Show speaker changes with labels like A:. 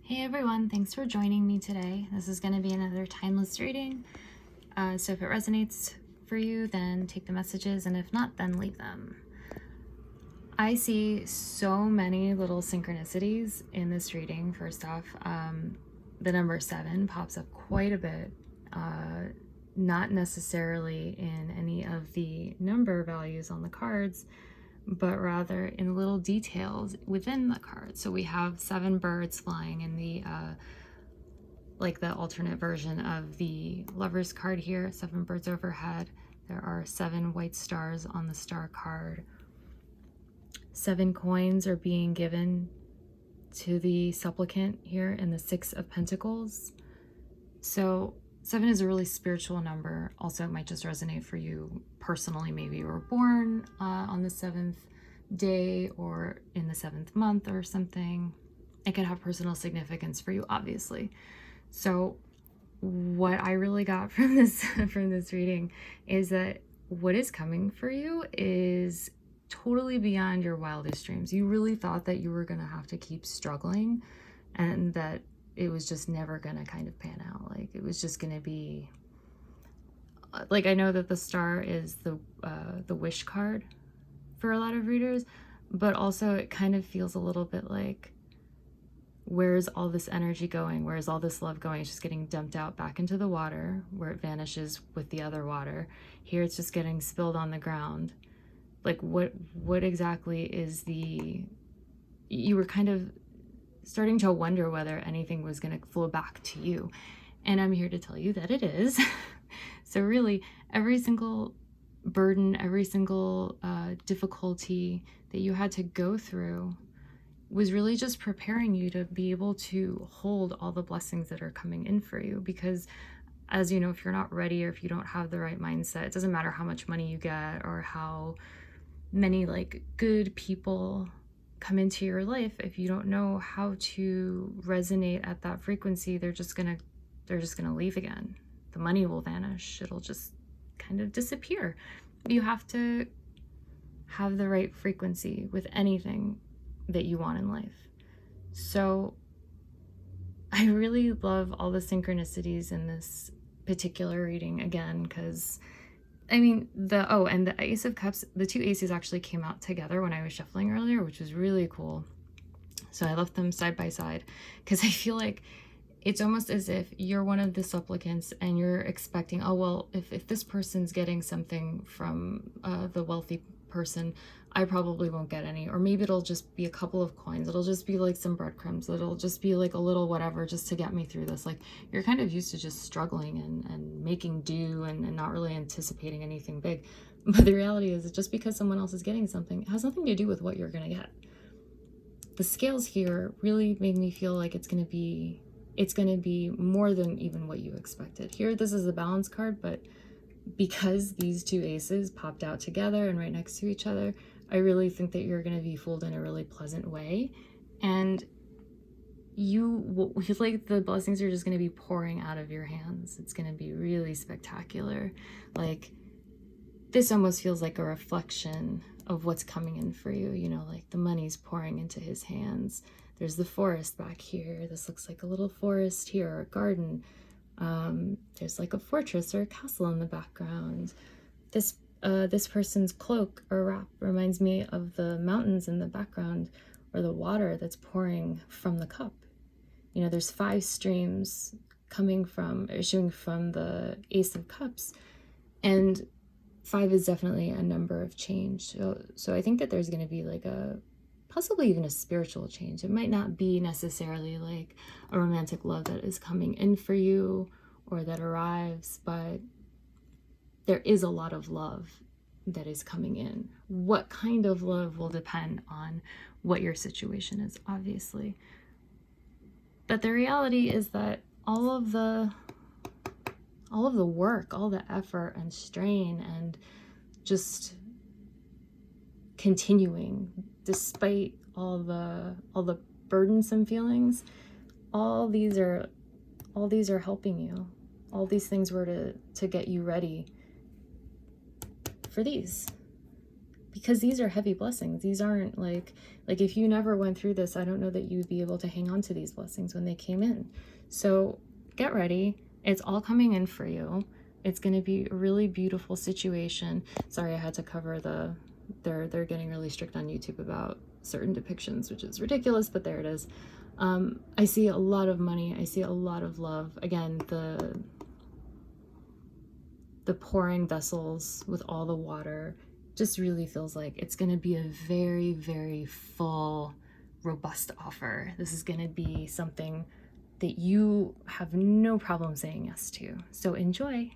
A: Hey everyone, thanks for joining me today. This is going to be another timeless reading. So if it resonates for you, then take the messages, and if not, then leave them. I see so many little synchronicities in this reading. First off, the number 7 pops up quite a bit, not necessarily in any of the number values on the cards, but rather in little details within the card. So we have 7 birds flying in the like the alternate version of the Lovers card here, 7 birds overhead. There are 7 white stars on the star card. 7 coins are being given to the supplicant here in the 6 of Pentacles. So 7 is a really spiritual number. Also, it might just resonate for you personally. Maybe you were born on the 7th day or in the 7th month or something. It could have personal significance for you, obviously. So what I really got from this reading is that what is coming for you is totally beyond your wildest dreams. You really thought that you were going to have to keep struggling and that it was just never going to kind of pan out. Like it was just going to be like, I know that the star is the wish card for a lot of readers, but also it kind of feels a little bit like, where's all this energy going? Where's all this love going? It's just getting dumped out back into the water where it vanishes with the other water. Here it's just getting spilled on the ground. Like what exactly is you were kind of starting to wonder whether anything was going to flow back to you. And I'm here to tell you that it is. So really, every single burden, every single difficulty that you had to go through was really just preparing you to be able to hold all the blessings that are coming in for you. Because as you know, if you're not ready or if you don't have the right mindset, it doesn't matter how much money you get or how many like good people come into your life. If you don't know how to resonate at that frequency, they're just gonna leave again. The money will vanish. It'll just kind of disappear. You have to have the right frequency with anything that you want in life. So I really love all the synchronicities in this particular reading again, because I mean, and the Ace of Cups, the 2 aces actually came out together when I was shuffling earlier, which was really cool. So I left them side by side because I feel like it's almost as if you're one of the supplicants and you're expecting, oh, well, if this person's getting something from the wealthy person, I probably won't get any. Or maybe it'll just be a couple of coins. It'll just be like some breadcrumbs. It'll just be like a little whatever just to get me through this. Like you're kind of used to just struggling and making do and not really anticipating anything big. But the reality is just because someone else is getting something, it has nothing to do with what you're going to get. The scales here really made me feel like it's going to be more than even what you expected. Here, this is the balance card, but because these 2 aces popped out together and right next to each other, I really think that you're going to be fooled in a really pleasant way. And you feel like the blessings are just going to be pouring out of your hands. It's going to be really spectacular. Like this almost feels like a reflection of what's coming in for you. You know, like the money's pouring into his hands. There's the forest back here. This looks like a little forest here, or a garden. There's like a fortress or a castle in the background. This person's cloak or wrap reminds me of the mountains in the background, or the water that's pouring from the cup. You know, there's 5 streams issuing from the Ace of Cups, and 5 is definitely a number of change. So I think that there's going to be like possibly even a spiritual change. It might not be necessarily like a romantic love that is coming in for you or that arrives, but there is a lot of love that is coming in. What kind of love will depend on what your situation is, obviously. But the reality is that all of the work, all the effort and strain and just continuing despite all the burdensome feelings, all these are helping you. All these things were to get you ready for these because these are heavy blessings. These aren't like if you never went through this, I don't know that you'd be able to hang on to these blessings when they came in. So get ready. It's all coming in for you. It's going to be a really beautiful situation. Sorry, I had to cover they're getting really strict on YouTube about certain depictions, which is ridiculous, but there it is. I see a lot of money. I see a lot of love. Again, the pouring vessels with all the water just really feels like it's going to be a very, very full, robust offer. This is going to be something that you have no problem saying yes to. So enjoy.